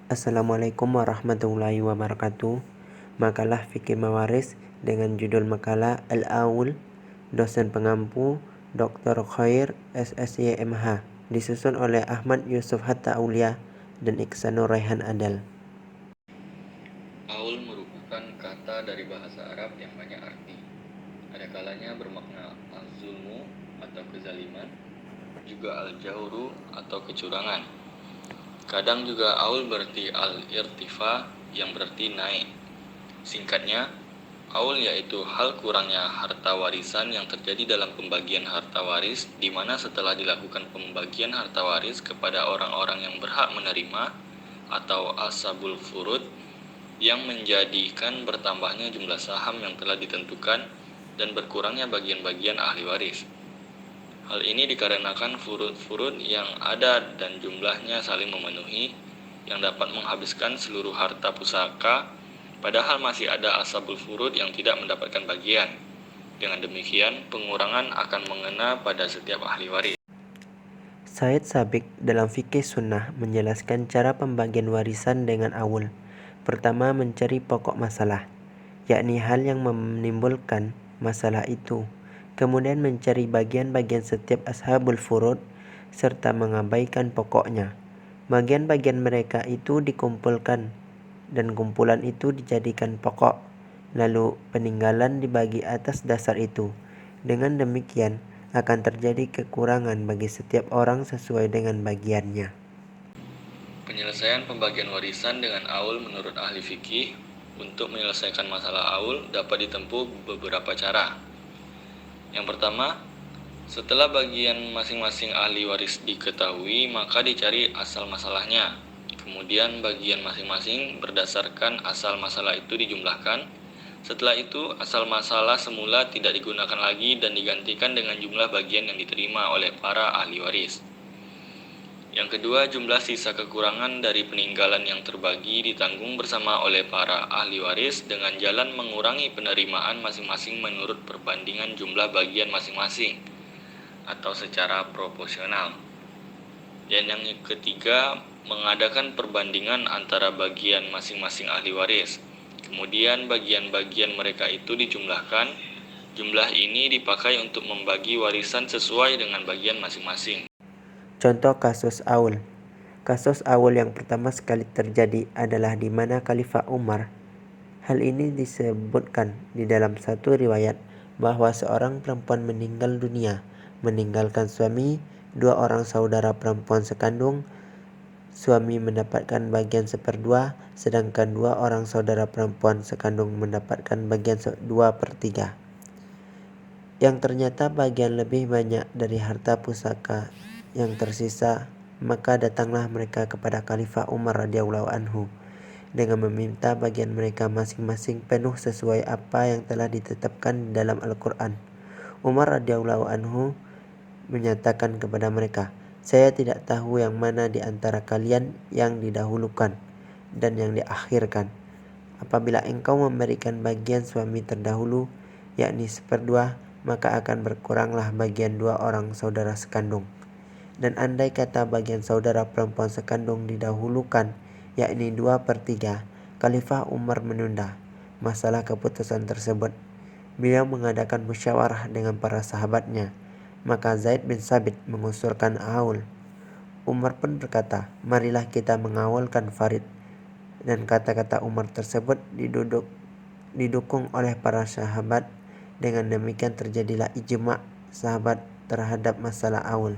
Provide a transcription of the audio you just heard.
Assalamualaikum warahmatullahi wabarakatuh. Makalah Fikih Mawaris dengan judul makalah Al-Aul, dosen pengampu Dr. Khair SSY MH, disusun oleh Ahmad Yusuf Hatta Aulia dan Iksanur Raihan Adal. Aul merupakan kata dari bahasa Arab yang banyak arti. Ada kalanya bermakna az-zulmu atau kezaliman, juga al-jawru atau kecurangan. Kadang juga aul berarti al-irtifa yang berarti naik. Singkatnya, aul yaitu hal kurangnya harta warisan yang terjadi dalam pembagian harta waris, di mana setelah dilakukan pembagian harta waris kepada orang-orang yang berhak menerima atau ashabul furud, yang menjadikan bertambahnya jumlah saham yang telah ditentukan dan berkurangnya bagian-bagian ahli waris. Hal ini dikarenakan furud-furud yang ada dan jumlahnya saling memenuhi, yang dapat menghabiskan seluruh harta pusaka, padahal masih ada ashabul furud yang tidak mendapatkan bagian. Dengan demikian, pengurangan akan mengena pada setiap ahli waris. Said Sabiq dalam Fikih Sunnah menjelaskan cara pembagian warisan dengan aul. Pertama, mencari pokok masalah, yakni hal yang menimbulkan masalah itu. Kemudian mencari bagian-bagian setiap ashabul furud serta mengabaikan pokoknya. Bagian-bagian mereka itu dikumpulkan dan kumpulan itu dijadikan pokok, lalu peninggalan dibagi atas dasar itu. Dengan demikian akan terjadi kekurangan bagi setiap orang sesuai dengan bagiannya. Penyelesaian pembagian warisan dengan aul menurut ahli fikih. Untuk menyelesaikan masalah aul dapat ditempuh beberapa cara. Yang pertama, setelah bagian masing-masing ahli waris diketahui, maka dicari asal masalahnya. Kemudian bagian masing-masing berdasarkan asal masalah itu dijumlahkan. Setelah itu, asal masalah semula tidak digunakan lagi dan digantikan dengan jumlah bagian yang diterima oleh para ahli waris. Yang kedua, jumlah sisa kekurangan dari peninggalan yang terbagi ditanggung bersama oleh para ahli waris dengan jalan mengurangi penerimaan masing-masing menurut perbandingan jumlah bagian masing-masing atau secara proporsional. Dan yang ketiga, mengadakan perbandingan antara bagian masing-masing ahli waris. Kemudian bagian-bagian mereka itu dijumlahkan. Jumlah ini dipakai untuk membagi warisan sesuai dengan bagian masing-masing. Contoh kasus aul. Kasus aul yang pertama sekali terjadi adalah di mana Khalifah Umar. Hal ini disebutkan di dalam satu riwayat bahwa seorang perempuan meninggal dunia, meninggalkan suami, 2 orang saudara perempuan sekandung. Suami mendapatkan bagian 1/2, sedangkan 2 orang saudara perempuan sekandung mendapatkan bagian 2/3. Yang ternyata bagian lebih banyak dari harta pusaka yang tersisa, maka datanglah mereka kepada Khalifah Umar radhiyallahu anhu dengan meminta bagian mereka masing-masing penuh sesuai apa yang telah ditetapkan di dalam Al-Quran. Umar radhiyallahu anhu menyatakan kepada mereka, "Saya tidak tahu yang mana di antara kalian yang didahulukan dan yang diakhirkan. Apabila engkau memberikan bagian suami terdahulu, yakni 1/2, maka akan berkuranglah bagian 2 orang saudara sekandung. Dan andai kata bagian saudara perempuan sekandung didahulukan, yakni 2/3, Khalifah Umar menunda masalah keputusan tersebut. Beliau mengadakan musyawarah dengan para sahabatnya. Maka Zaid bin Sabit mengusulkan aul. Umar pun berkata, marilah kita mengawalkan Farid. Dan kata-kata Umar tersebut didukung oleh para sahabat. Dengan demikian terjadilah ijma' sahabat terhadap masalah aul.